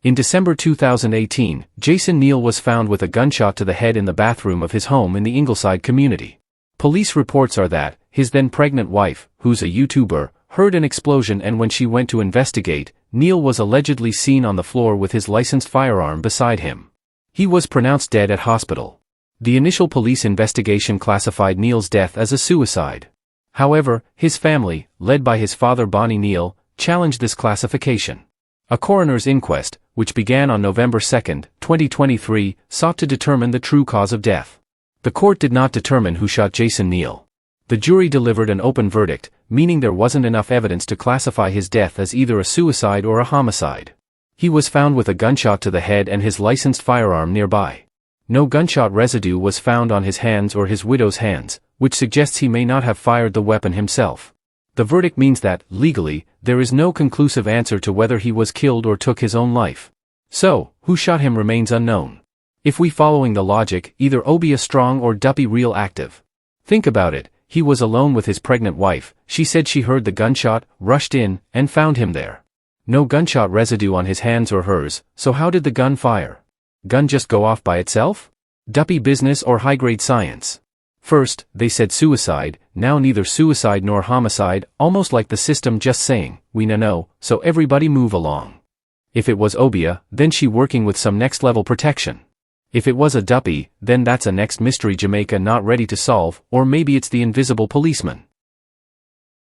In December 2018, Jason Neal was found with a gunshot to the head in the bathroom of his home in the Ingleside community. Police reports are that his then-pregnant wife, who's a YouTuber, heard an explosion, and when she went to investigate, Neal was allegedly seen on the floor with his licensed firearm beside him. He was pronounced dead at hospital. The initial police investigation classified Neal's death as a suicide. However, his family, led by his father Bonnie Neal, challenged this classification. A coroner's inquest, which began on November 2, 2023, sought to determine the true cause of death. The court did not determine who shot Jason Neal. The jury delivered an open verdict, meaning there wasn't enough evidence to classify his death as either a suicide or a homicide. He was found with a gunshot to the head and his licensed firearm nearby. No gunshot residue was found on his hands or his widow's hands, which suggests he may not have fired the weapon himself. The verdict means that, legally, there is no conclusive answer to whether he was killed or took his own life. So, who shot him remains unknown. If we following the logic, either Obia strong or Duppy real active. Think about it, he was alone with his pregnant wife, she said she heard the gunshot, rushed in, and found him there. No gunshot residue on his hands or hers, so how did the gun fire? Gun just go off by itself? Duppy business or high-grade science? First, they said suicide, now neither suicide nor homicide, almost like the system just saying, we know, so everybody move along. If it was Obia, then she working with some next-level protection. If it was a Duppy, then that's a next mystery Jamaica not ready to solve, or maybe it's the invisible policeman.